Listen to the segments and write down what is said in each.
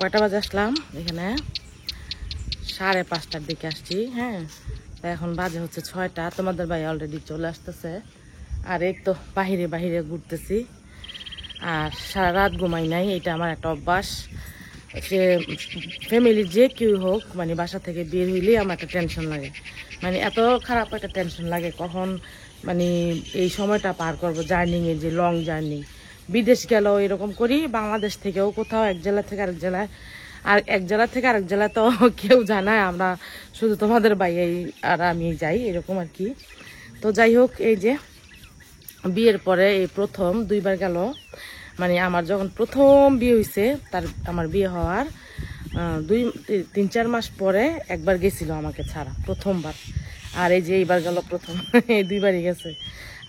কয়টা বাজে আসলাম এখানে 5:30টার দিকে আসছি। হ্যাঁ, এখন বাজে হচ্ছে 6টা। তোমাদের ভাই অলরেডি চলে আসতেছে। আর এই তো বাহিরে বাহিরে ঘুরতেছি, আর সারা রাত ঘুমাই নাই। এটা আমার একটা অভ্যাস। সে ফ্যামিলির যে কেউ হোক, মানে বাসা থেকে বের হইলেই আমার একটা টেনশন লাগে, মানে এত খারাপ একটা টেনশন লাগে কখন মানে এই সময়টা পার করবো। জার্নিংয়ে যে লং জার্নি, বিদেশ গেলেও এরকম করি, বাংলাদেশ থেকেও কোথাও এক জেলা থেকে আরেক জেলায়, আর এক জেলা থেকে আরেক জেলায় তো কেউ জানায়, আমরা শুধু তোমাদের বাইরে আর আমি যাই এরকম আর কি। তো যাই হোক, এই যে বিয়ের পরে এই প্রথম 2বার গেল, মানে আমার যখন প্রথম বিয়ে হয়েছে, আমার বিয়ে হওয়ার 3-4 মাস পরে একবার গেছিল আমাকে ছাড়া, প্রথমবার। আর এই যে এইবার গেল প্রথম। এই 2বারই গেছে।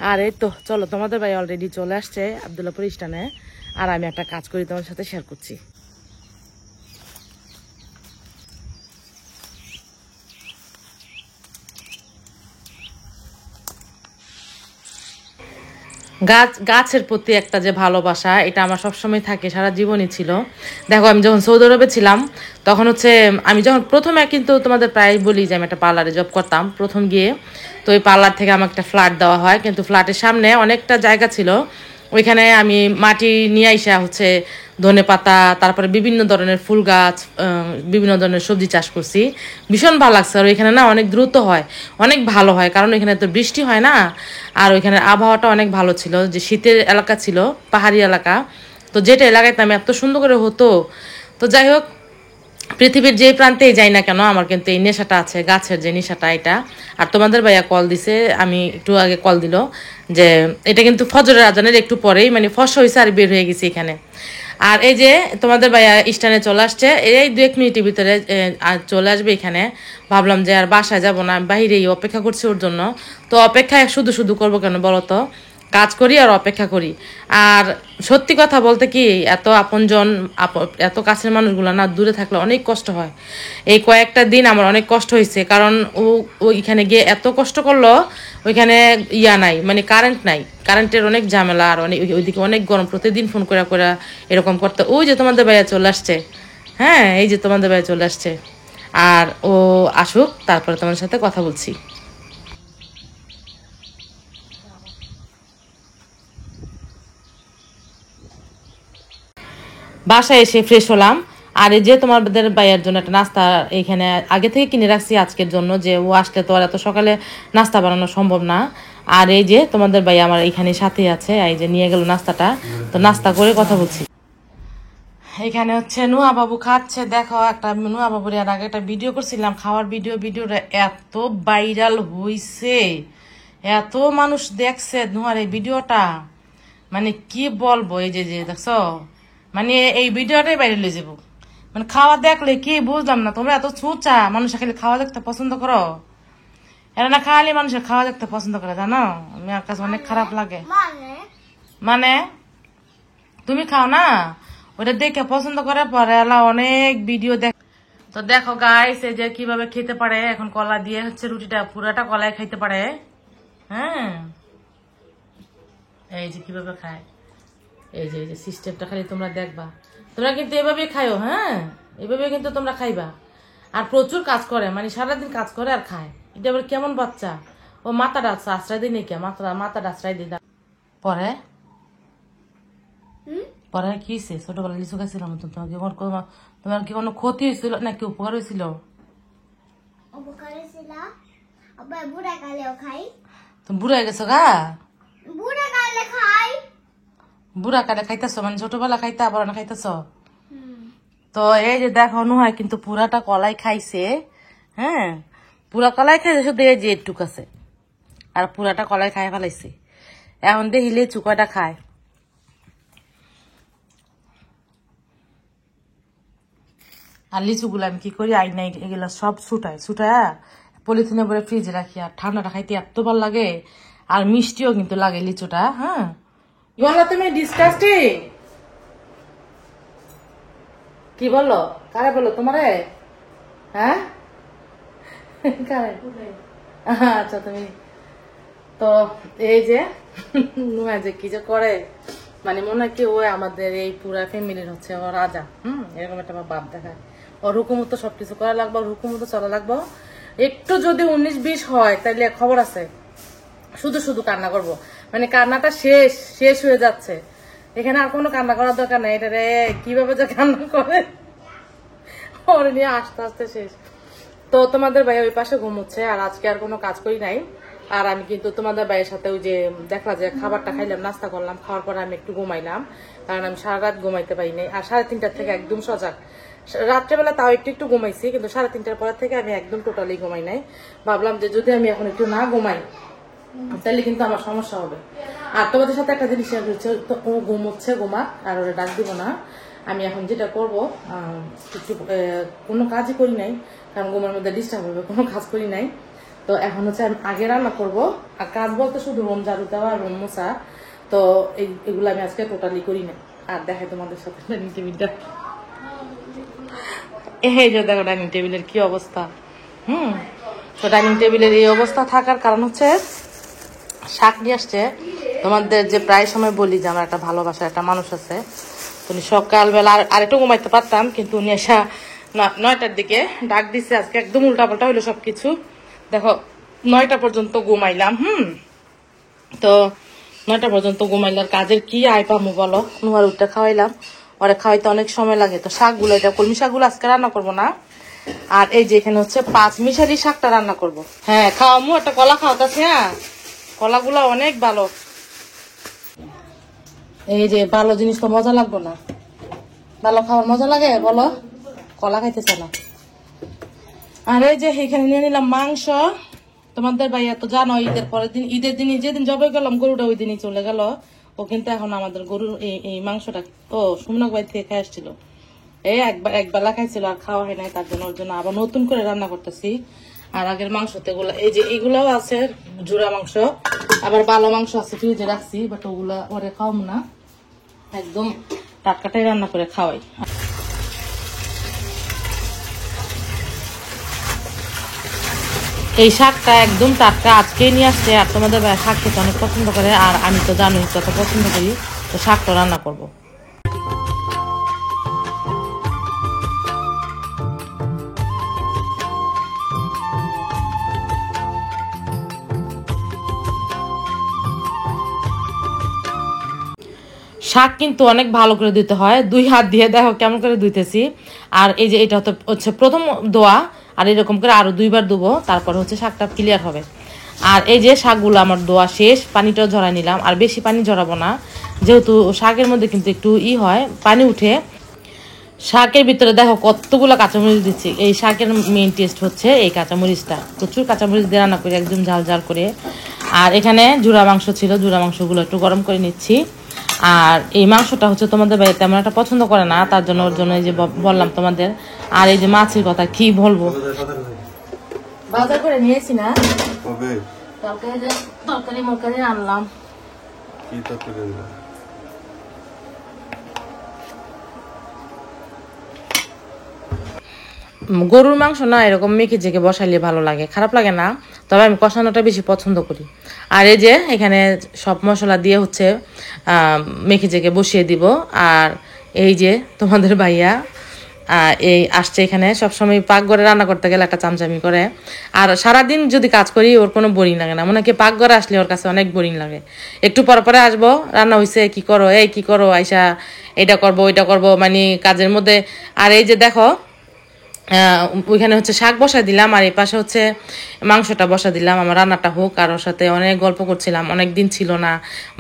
আর এই তো চলো, তোমাদের ভাই অলরেডি চলে আসছে আব্দুল্লাহপুর স্টানে, আর আমি একটা কাজ করি তোমার সাথে শেয়ার করছি। গাছের প্রতি একটা যে ভালোবাসা, এটা আমার সবসময় থাকে, সারা জীবনই ছিল। দেখো, আমি যখন সৌদি আরবে ছিলাম তখন হচ্ছে আমি যখন প্রথমে, কিন্তু তোমাদের প্রায় বলি যে আমি একটা পার্লারে জব করতাম প্রথম গিয়ে। তো ওই পার্লার থেকে আমাকে একটা ফ্ল্যাট দেওয়া হয়, কিন্তু ফ্ল্যাটের সামনে অনেকটা জায়গা ছিল, ওইখানে আমি মাটি নিয়ে আইসা হচ্ছে ধনে পাতা, তারপরে বিভিন্ন ধরনের ফুল গাছ, বিভিন্ন ধরনের সবজি চাষ করছি। ভীষণ ভালো লাগছে। আর ওইখানে না অনেক দ্রুত হয়, অনেক ভালো হয়, কারণ ওইখানে তো বৃষ্টি হয় না। আর ওইখানে আবহাওয়াটা অনেক ভালো ছিল, যে শীতের এলাকা ছিল, পাহাড়ি এলাকা। তো যেটা এলাকায় আমি এত সুন্দর করে হতো। তো যাই হোক, পৃথিবীর যে প্রান্তেই যাই না কেন, আমার কিন্তু এই নেশাটা আছে, গাছের যে নেশাটা এটা। আর তোমাদের ভাইয়া কল দিছে, আমি একটু আগে কল দিল, যে এটা কিন্তু ফজরের আজানের একটু পরেই, মানে ফসল হয়েছে আর বের হয়ে গেছি এখানে। আর এই যে তোমাদের ভাইয়া স্টানে চলে আসছে, এই 2-1 মিনিটের ভিতরে চলে আসবে এখানে। ভাবলাম যে আর বাসায় যাব না, বাহিরেই অপেক্ষা করছি ওর জন্য। তো অপেক্ষা শুধু শুধু করবো কেন বলো তো, কাজ করি আর অপেক্ষা করি। আর সত্যি কথা বলতে কি, এত আপনজন, এত কাছের মানুষগুলো না দূরে থাকলে অনেক কষ্ট হয়। এই কয়েকটা দিন আমার অনেক কষ্ট হয়েছে, কারণ ওইখানে গিয়ে এত কষ্ট করলো। ওইখানে নাই, মানে কারেন্ট নাই, কারেন্টের অনেক ঝামেলা, আর অনেক ওইদিকে অনেক গরম, প্রতিদিন ফোন করে করে এরকম করতে। ওই যে তোমাদের ভাইয়া চলে আসছে, হ্যাঁ এই যে তোমাদের ভাইয়া চলে আসছে। আর ও আসুক, তারপরে তোমার সাথে কথা বলছি। বাসায় এসে ফ্রেশ হলাম। আর এই যে তোমাদের ভাইয়ের জন্য একটা নাস্তা এখানে আগে থেকে কিনে রাখছি আজকের জন্য, যে ও আসলে তো আর এত সকালে নাস্তা বানানো সম্ভব না। আর এই যে তোমাদের ভাই আমার এখানে সাথে আছে, এই যে নিয়ে গেল নাস্তাটা। তো নাস্তা করে কথা বলছি। এখানে হচ্ছে নুয়া বাবু খাচ্ছে। দেখো, একটা নুয়া বাবুর এর আগে একটা ভিডিও করছিলাম, খাওয়ার ভিডিওটা এত ভাইরাল হইছে, এত মানুষ দেখছে নুয়ার এই ভিডিওটা, মানে কি বলবো। এই যে যে দেখছো, মানে এই ভিডিওটাই বাইরে লয়ে যাবো। মানে খাওয়া দেখলে কি বুঝলাম না, তোমরা এত ছুচা, মানুষের খালি খাওয়া দেখতে পছন্দ করো। এরা না খালি মানুষের খাওয়া দেখতে পছন্দ করে, জানো? আমার কাছে অনেক খারাপ লাগে। মানে তুমি খাও না, ওটা দেখে পছন্দ করে, পরে এলা অনেক ভিডিও দেখ। তো দেখো গাইস, এই যে কিভাবে খেতে পারে, এখন কলা দিয়ে হচ্ছে রুটিটা পুরাটা কলায় খাইতে পারে। হ্যাঁ, এই যে কিভাবে খায়, এই যে সিস্টেমটা খালি তোমরা দেখবা। তোমরা কিন্তু এভাবে খাইও, হ্যাঁ এভাবে কিন্তু তোমরা খাইবা। আর প্রচুর কাজ করে, মানে সারাদিন কাজ করে আর খায়। এটা আবার কেমন বাচ্চা, ও মাথাটা আশ্রয় দিই নাকি, মাথাটা আশ্রয় দিই। পরে পরে কি হয়েছে? ছোটবেলায় লিচু খাইছিলাম, তোমার কি কোনো ক্ষতি হয়েছিল নাকি উপকার হয়েছিল? তুমি বুড়া গেছো গা? বুড়া কালে খাইতেছো, মানে ছোটবেলা খাইতে আবার না খাইতেছ? তো এই যে দেখো, নুহাই কিন্তু পুরাটা কলাই খাইছে। হ্যাঁ, পুরা কলাই খাইছে, শুধু এই যে একটুক আছে, আর পুরাটা কলাই খাই ফেলাইছে। এখন দেখি লিচু কয়টা খায়। আর লিচুগুলো আমি কি করি, আইনাই এগুলা সব ছুটায় পলিথিনে ভরে ফ্রিজে রাখি। আর ঠান্ডাটা খাইতে এত ভালো লাগে, আর মিষ্টিও কিন্তু লাগে লিচুটা। হ্যাঁ, বলো তুমি ডিসকাস্টিং কি বললো, কারে বললো তোমারে? হ্যাঁ কারে? আচ্ছা তুমি তো এই যে নুয়া যে কি যে করে, মানে মনে হয় কি ও আমাদের এই পুরা ফ্যামিলির হচ্ছে ও রাজা। এরকম একটা আমার বাপ দেখায়। ওর হুকুমতো সবকিছু করা লাগবে, ওর হুকুমতো চলা লাগবে। একটু যদি 19-20 হয় তাইলে খবর আছে, শুধু শুধু কান্না করব। মানে কান্নাটা শেষ শেষ হয়ে যাচ্ছে, এখানে আর কোনো কান্না করার দরকার নাই। এটা রে কিভাবে যে কান্না করে ওর নিয়ে আস্তে আস্তে শেষ। তো তোমাদের ভাই ওই পাশে ঘুমোচ্ছে, আর আজকে আর কোনো কাজ করি নাই। আর আমি কিন্তু তোমাদের ভাইয়ের সাথে ওই যে দেখলা যে খাবারটা খাইলাম, নাস্তা করলাম, খাওয়ার পরে আমি একটু ঘুমাইলাম, কারণ আমি সারা রাত ঘুমাইতে পারি নাই। আর 3:30 থেকে একদম সজাগ। রাত্রেবেলা তাও একটু একটু ঘুমাইছি, কিন্তু 3:30 পর থেকে আমি একদম টোটালি ঘুমাই নাই। ভাবলাম যে যদি আমি এখন একটু না ঘুমাই তাহলে কিন্তু আমার সমস্যা হবে। আর তোমাদের সাথে একটা জিনিস শেয়ার করছে, তো ও ঘুমোচ্ছে, ঘুমাক, আর ওরা ডাক দিব না। আমি এখন যেটা করব, একটু কোনো কাজই করি নাই, কারণ ঘুমের মধ্যে ডিস্টার্ব হবে, কোনো কাজ করি নাই। তো এখন হচ্ছে আমি আগে রান্না করব, আর কাজ বলতে শুধু রুম ঝাড়ু দেওয়া আর রুম মোছা। তো এগুলো আমি আজকে টোটালি করি না। আর দেখাই তোমাদের সাথে ডাইনিং টেবিলটা, এই যে দেখো ডাইনিং টেবিলের কি অবস্থা। তো ডাইনিং টেবিলের এই অবস্থা থাকার কারণ হচ্ছে শাক নিয়ে আসছে। তোমাদের যে প্রায় সময় বলি যে আমার একটা ভালোবাসার একটা মানুষ আছে, উনি সকালবেলা আর একটু ঘুমাইতে পারতাম, কিন্তু উনি এসা 9টার দিকে ডাক দিছে। আজকে একদম উল্টাপাল্টা হইলো সবকিছু। দেখো 9টা পর্যন্ত ঘুমাইলাম। তো 9টা পর্যন্ত ঘুমাইলাম, কাজের কি আয় পামু বলো। নুয়ার উঠটা খাওয়াইলাম, ওরে খাওয়াইতে অনেক সময় লাগে। তো শাকগুলো, এটা কলমি শাকগুলো আজকে রান্না করবো না। আর এই যে এখানে হচ্ছে 5 মিশালি শাকটা রান্না করব। হ্যাঁ খাওয়ামু, একটা কলা খাওয়াতেছে। হ্যাঁ কলাগুলো অনেক ভালো। এই যে ভালো জিনিস তো মজা লাগবো না? ভালো খাওয়ার মজা লাগে বলো? কলা খাইতেছে না। আর এই যে এখানে নিয়ে নিলাম মাংস। তোমাদের ভাইয়া তো জানো ঈদের পরের দিন, ঈদের দিন যেদিন জবাই গেলাম গরুটা ওই দিনই চলে গেল। ও কিন্তু এখন আমাদের গরুর এই মাংসটা ও সুমনক ভাই থেকে খেয়ে আসছিল। এই একবেলা খাইছিল, আর খাওয়া হয় নাই, তার জন্য ওর জন্য আবার নতুন করে রান্না করতেছি। আর আগের মাংসতে এগুলো, এই যে এগুলাও আছে জুড়া মাংস, আবার ভালো মাংস আছে ফ্রিজে রাখছি, বাট ওগুলা ওরে খাওয়াবো না, একদম টাটকাটাই রান্না করে খাওয়াই। এই শাকটা একদম টাটকা, আজকেই নিয়ে আসছে। আর তোমাদের শাক খেতে অনেক পছন্দ করে, আর আমি তো জানোই কত পছন্দ করি। তো শাকটা রান্না করবো। শাক কিন্তু অনেক ভালো করে ধুতে হয়, 2 হাত দিয়ে দেখো কেমন করে ধুইতেছি। আর এই যে এটা হচ্ছে প্রথম দোয়া, আর এরকম করে আরো 2বার ধুবো, তারপর হচ্ছে শাকটা ক্লিয়ার হবে। আর এই যে শাকগুলো আমার ধোয়া শেষ, পানিটাও ঝরাই নিলাম। আর বেশি পানি ঝরাবো না, যেহেতু শাকের মধ্যে কিন্তু একটু হয়, পানি উঠে। শাকের ভিতরে দেখো কতগুলো কাঁচামরিচ দিচ্ছি। এই শাকের মেইন টেস্ট হচ্ছে এই কাঁচামরিচটা, প্রচুর কাঁচামরিচ দিয়ে রান্না করি, একদম ঝাল ঝাল করে। আর এখানে জুড়া মাংস ছিল, জুড়া মাংসগুলো একটু গরম করে নিচ্ছি। আর এই মাংসটা হচ্ছে তোমাদের বাড়িতে তেমন একটা পছন্দ করে না, তার জন্য ওর জন্য এই যে বললাম তোমাদের। আর এই যে মাছের কথা কি বলবো, বাজার করে নিয়েছি না, তরকারি মরকারি আনলাম। গরুর মাংস না এরকম মেখে জেকে বসাইলে ভালো লাগে, খারাপ লাগে না, তবে আমি কষানোটা বেশি পছন্দ করি। আর এই যে এখানে সব মশলা দিয়ে হচ্ছে মেখে জেকে বসিয়ে দিব। আর এই যে তোমাদের ভাইয়া এই আসছে এখানে, সবসময় পাকঘরে রান্না করতে গেলে একটা চামচামি করে। আর সারাদিন যদি কাজ করি ওর কোনো বোরিং লাগে না, মনে হয় পাকঘরে আসলে ওর কাছে অনেক বোরিং লাগে। একটু পরে পরে আসবো, রান্না হয়েছে, কি করো, এই কি করো, আইসা এটা করবো ওইটা করবো, মানে কাজের মধ্যে। আর এই যে দেখো ওইখানে হচ্ছে শাক বসা দিলাম, আর এই পাশে হচ্ছে মাংসটা বসা দিলাম, আমার রান্নাটা হোক। আর ওর সাথে অনেক গল্প করছিলাম, অনেক দিন ছিল না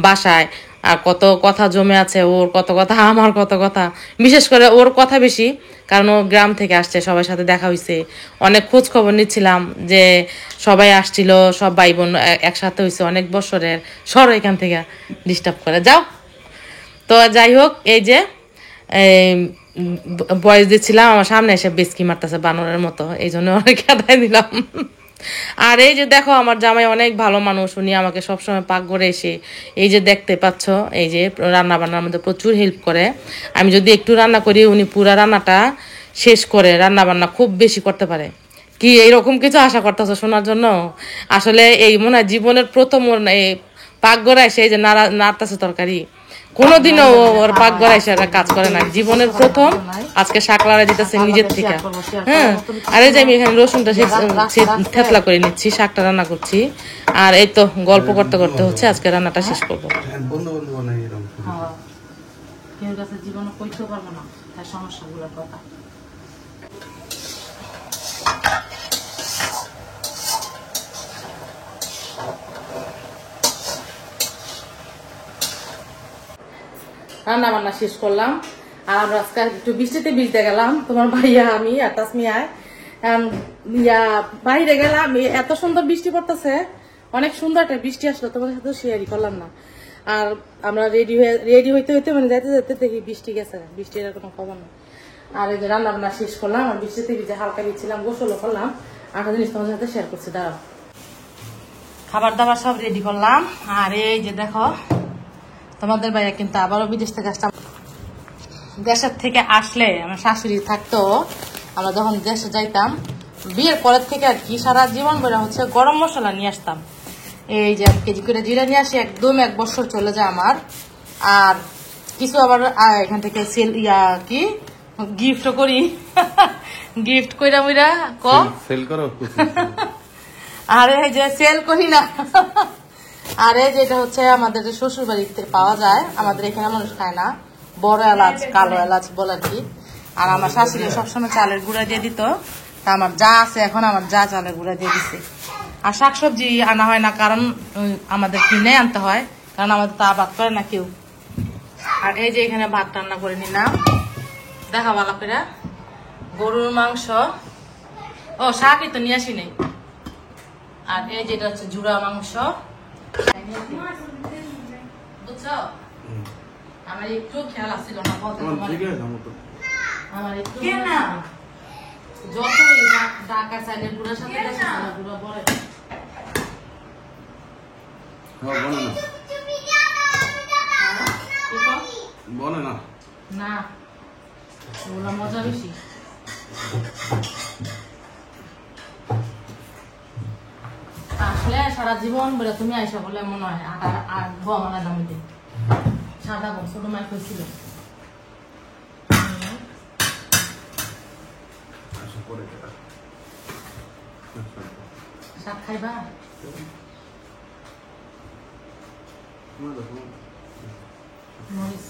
বাসায়, আর কত কথা জমে আছে, ওর কত কথা আমার কত কথা, বিশেষ করে ওর কথা বেশি, কারণ ও গ্রাম থেকে আসছে, সবার সাথে দেখা হয়েছে, অনেক খোঁজ খবর নিচ্ছিলাম যে সবাই আসছিল, সব ভাই বোন একসাথে হয়েছে অনেক বছরের। সর এখান থেকে ডিস্টার্ব করে যাও। তো যাই হোক, এই যে বয়স দিচ্ছিলাম, আমার সামনে এসে বেসকি মারতেছে বানরের মতো, এই জন্য অনেক খেদাই দিলাম। আর এই যে দেখো আমার জামাই অনেক ভালো মানুষ, উনি আমাকে সবসময় পাকঘরে এসে এই যে দেখতে পাচ্ছ, এই যে রান্না বান্নার মধ্যে প্রচুর হেল্প করে। আমি যদি একটু রান্না করি উনি পুরা রান্নাটা শেষ করে, রান্না বান্না খুব বেশি করতে পারে। কি এইরকম কিছু আশা করতেছো শোনার জন্য? আসলে এই মনে হয় জীবনের প্রথম এই পাকঘরে এসে এই যে নাড়তেছে তরকারি, কোনোদিনও ওর পাক ঘরে এসে কাজ করে না, জীবনের প্রথম আজকে শাক লাড়া দিতেছে নিজের থেকে। হ্যাঁ, আর এই যে আমি এখানে রসুনটা থেতলা করে নিচ্ছি, শাকটা রান্না করছি। আর এই তো গল্প করতে করতে হচ্ছে আজকে রান্নাটা শেষ করবো। কেউ কাছে জীবনে কইতে পারবো না তার সমস্যাগুলোর কথা। রান্না বান্না শেষ করলাম, আর আমরা আজকে একটু বৃষ্টিতে ভিজতে গেলাম, তোমার ভাইয়া আমি আর তাসমিয়ায় বাইরে গেলাম। এত সুন্দর বৃষ্টি পড়তেছে, অনেক সুন্দর একটা বৃষ্টি আসলো, তোমাদের সাথে শেয়ারই করলাম না। আর আমরা রেডি হইতে হইতে মানে যাইতে যাইতে দেখি বৃষ্টি গেছে, বৃষ্টির আর কোনো খবর নেই। আর এই যে রান্না বান্না শেষ করলাম, আর বৃষ্টিতে ভিজে হালকা ভিজছিলাম, গোসলও করলাম। একটা জিনিস তোমাদের সাথে শেয়ার করছি, দাঁড়াও। খাবার দাবার সব রেডি করলাম, আর এই যে দেখো তোমাদের ভাইয়া কিন্তু আবারও বিদেশ থেকে আসতাম। দেশের থেকে আসলে আমার শাশুড়ি থাকতো, আমরা যখন দেশে যাইতাম বিয়ের পরের থেকে আর কি সারা জীবন বেড়া হচ্ছে গরম মশলা নিয়ে আসতাম। এই যে 1 কেজি করে জিরা নিয়ে আসি, একদম 1 বছর চলে যায় আমার। আর কিছু আবার এখান থেকে কি গিফট করি, গিফট কইরা মুইরা সেল করো। আরে এই যে সেল করি না, আরে যেটা হচ্ছে আমাদের শ্বশুর বাড়িতে পাওয়া যায়, আমাদের এখানে মানুষ খায় না, বড় এলাচ, কালো এলাচ বলে আর কি। আর আমার শাশুড়ি সবসময় চালের গুঁড়া দিয়ে দিত, তা আমার যা আছে এখন আমার যা চালের গুঁড়া দিয়ে দিচ্ছে। আর শাকসবজি আনা হয় না, কারণ আমাদের কিনে আনতে হয়, কারণ আমাদের তা ভাত করে না কেউ। আর এই যে এখানে ভাত রান্না করে নিলাম, দেখা ভালো করে গরুর মাংস, ও শাকই তো নিয়ে আসি নেই। আর এই যেটা হচ্ছে জুড়া মাংস, বুঝছো? আমার একটু খেয়াল আসছিল না, আমার একটু যতই ডাকা চাইলে গুঁড়ার সাথে গুঁড়ো বলে বলে না, না ওগুলো মজা বেশি। আসলে সারা জীবন বলে তুমি আইসা বলে মনে হয় আর গহনা দামিতে সাদা গম ছোট মাই খুঁজছিল। শাক খাইবা? মরিচ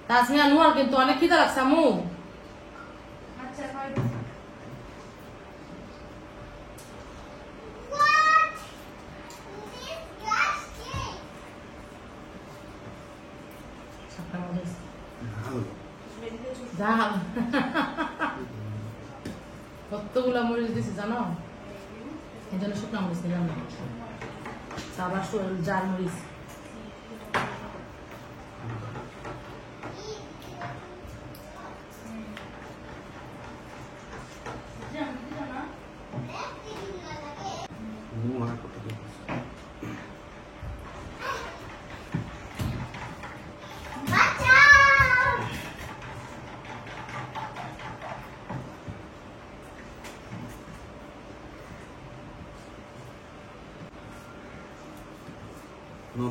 তাসমিয়া নুয়ার কিন্তু অনেক খিদা লাগছে আমু। কতগুলা মরিচ দিছি জানো, এই জন্য শুকনা মরিচ নিলাম না, আবার জাল মরিচ।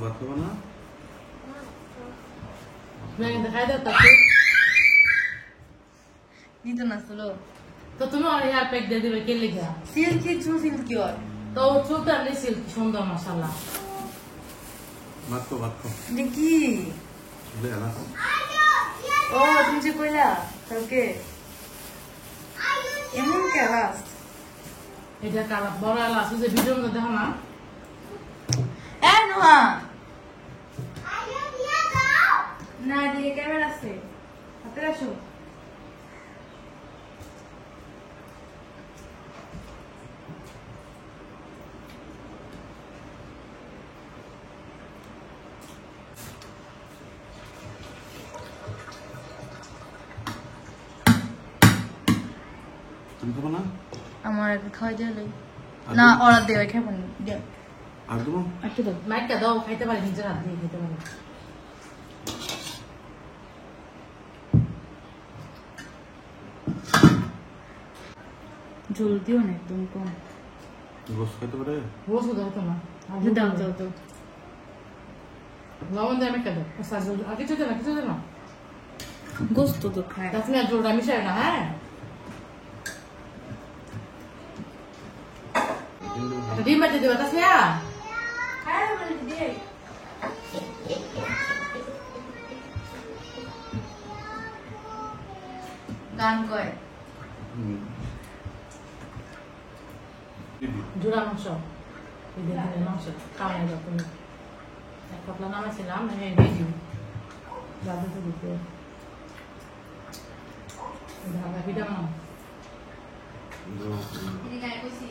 ভাত খাবো না, দেখাই দাও নিতে না চলো তো তুমি আর হেয়ার প্যাক দিয়ে দিবে কে লিখা সিল্কি সিল্কি হয় তো চুলটা আনলে সিল্কি সুন্দর মাশাআল্লাহ। ভাত খাও, ভাত খাও দেখি। ও তুমি যে কইলা কালকে এমন কেলাস, এটা কালা বড় এলাচ যে ভিডিওর মধ্যে দেখো না। এ নোহা না দিকে ক্যামেরা আছে, হাতে আসো। তুমি খাবো না? আমার খাওয়াই দিলে না অর্ডার দেওয়া খাবো না, আর দেবো একটু দাও, মাইকটা দাও, খাইতে পারি নিজের হাত দিয়ে খেতে পারি। ঝোল দিও না একদম কম। গোস্ত খেতে পারে? রোজ দাও তো না দাও দাও তো। লবণ দিয়ে আমি খেতে আর কিছু দে না কিছু দে না গোস্ত তো খায়। তাছাড়া জোরটা মিশাই না হ্যাঁ একটা ডিম বাটি দেবে তাছাড়া হ্যাঁ বলে দিদি। গান কয়। জোড়া মাংস ঈদের দিনের মাংস খাওয়া যাবে তুমি এক পাতলা নামাইছিলাম আমি দিয়ে দিবি দাদুকে দিতে ঢাকা পিঠা বানাও দিদি গায় কইছি।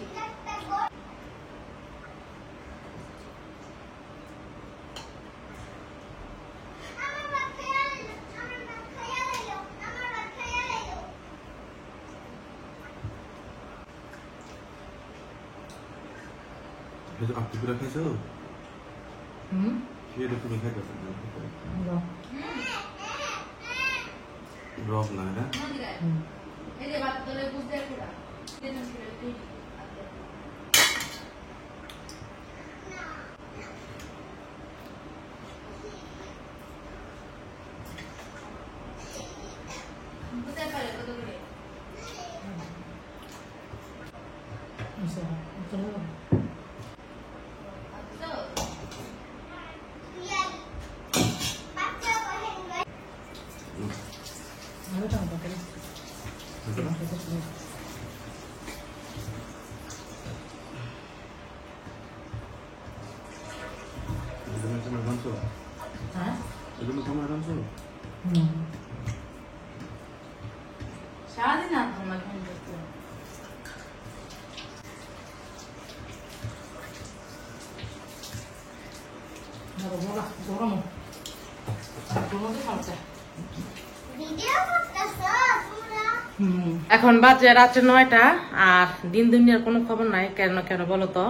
আপনি পুরা খাইছো? হুম এটা তুমি খাইতেছো দাও রস না এটা? দিদি গায়। হুম এই যে বাত তোলে বুঝতে পুরা। দেন ছিল তুই। বুঝতে পারে কত করে। আচ্ছা চলো আচ্ছা। আরো টাকা করে তোমার রাঁধছো? হ্যাঁ এগুলো তোমার রাঁধছো? হুম সারাদিন আর তোমার ফোন করতে। ধরো বলা গরম গরম খাওয়া এখন বাজে রাত্রে 9টা আর দিন দুনিয়ার কোনো খবর নাই কেন কেন বলো তো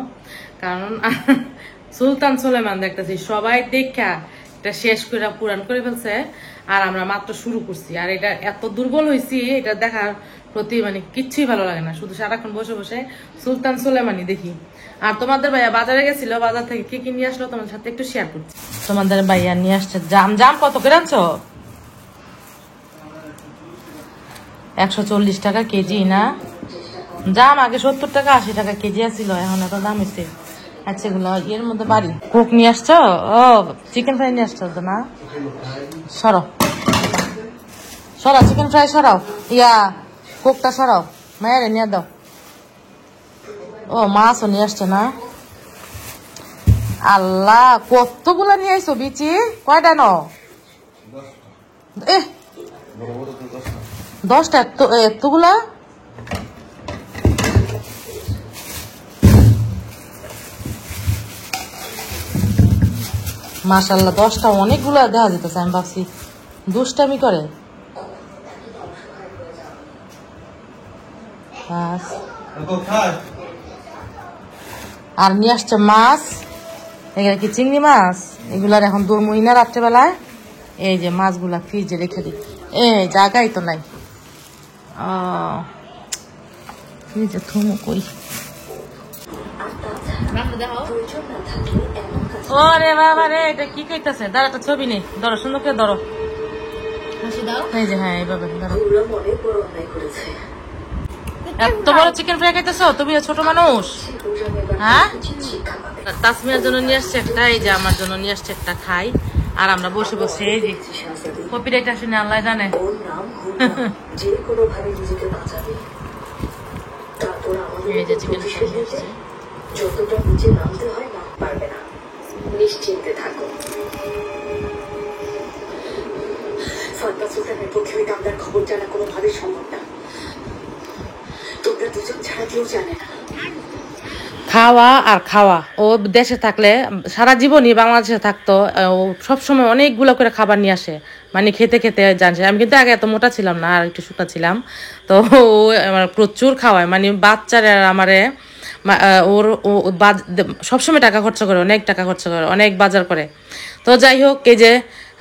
কারণ সুলতান সুলেমান দেখতেছি সবাই দেখা এটা শেষ করে পুরান করে ফেলছে আর আমরা মাত্র শুরু করছি আর এটা এত দুর্বল হয়েছি এটা দেখার প্রতি মানে কিচ্ছুই ভালো লাগে না শুধু সারাক্ষণ বসে বসে সুলতান সুলেমানি দেখি আর তোমাদের ভাইয়া বাজারে গেছিল বাজার থেকে কি কি নিয়ে আসলো তোমার সাথে একটু শেয়ার করছি তোমাদের ভাইয়া নিয়ে আসছে জাম জাম কত করে আনছো 140 টাকা কেজি না জাম আগে 70 টাকা 80 টাকা কেজি আসছিল এখন এত দাম হয়েছে আচ্ছা এগুলো এর মধ্যে বাড়ি কোক নিয়ে আসছো ও চিকেন ফ্রাই নিয়ে আসছো তো না সরো সরাও চিকেন ফ্রাই সরাও ইয়া কোকটা সরাও মায়ের নিয়ে দাও ও মাছও নিয়ে আসছে না আল্লাহ কতগুলা নিয়ে আইসো বিচি কয়টা ন এ 10টা এতগুলা মাশাআল্লাহ 10টা অনেকগুলা দেখা যেতেছে আমি ভাবছি দুষ্টামি করে আর নিয়ে আসছে মাছ এগুলা কি চিংড়ি মাছ এগুলার এখন দৌড়মুই না রাত্রেবেলায় এই যে মাছগুলা ফ্রিজে রেখে দিই এই জায়গাই তো নাই ফ্রিজে থুমু কই ওরে বাবা রে এটা কি কইতাছে দাঁড়া একটা ছবি নেই ধরো সুন্দর করে ধরো হাসি দাও। এই যে হ্যাঁ এইভাবে ধরো এত বড় চিকেন ফ্রাই খাইতেছো তুমি ছোট মানুষ হ্যাঁ তাসমিয়ার জন্য নিয়ে আসছে একটা এই যে আমার জন্য নিয়ে আসছে একটা খাই আর আমরা বসে বসে এই যে কপিরাইট আসেনি আল্লাহ জানে এই যে চিকেন ফ্রাই নিয়ে আসছে যতটা নিচে নামতে হয় না পারবে না নিশ্চিন্তে থাকো ফারদা সুলতানের পক্ষে ওই দামদার খবর জানা কোনোভাবেই সম্ভব না তোমরা দুজন ছাড়া কেউ জানে না খাওয়া আর খাওয়া ও দেশে থাকলে সারা জীবনই বাংলাদেশে থাকতো ও সবসময় অনেকগুলো করে খাবার নিয়ে আসে মানে খেতে খেতে জানছে আমি কিন্তু আগে এত মোটা ছিলাম না আর একটু শুকা ছিলাম তো ও আমার প্রচুর খাওয়ায় মানে বাচ্চারা আমারে ওর সবসময় টাকা খরচা করে অনেক টাকা খরচা করে অনেক বাজার করে তো যাই হোক এই যে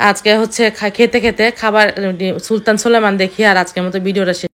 আজকে হচ্ছে খেতে খেতে খাবার সুলতান সুলেমান দেখি আর আজকের মতো ভিডিওটা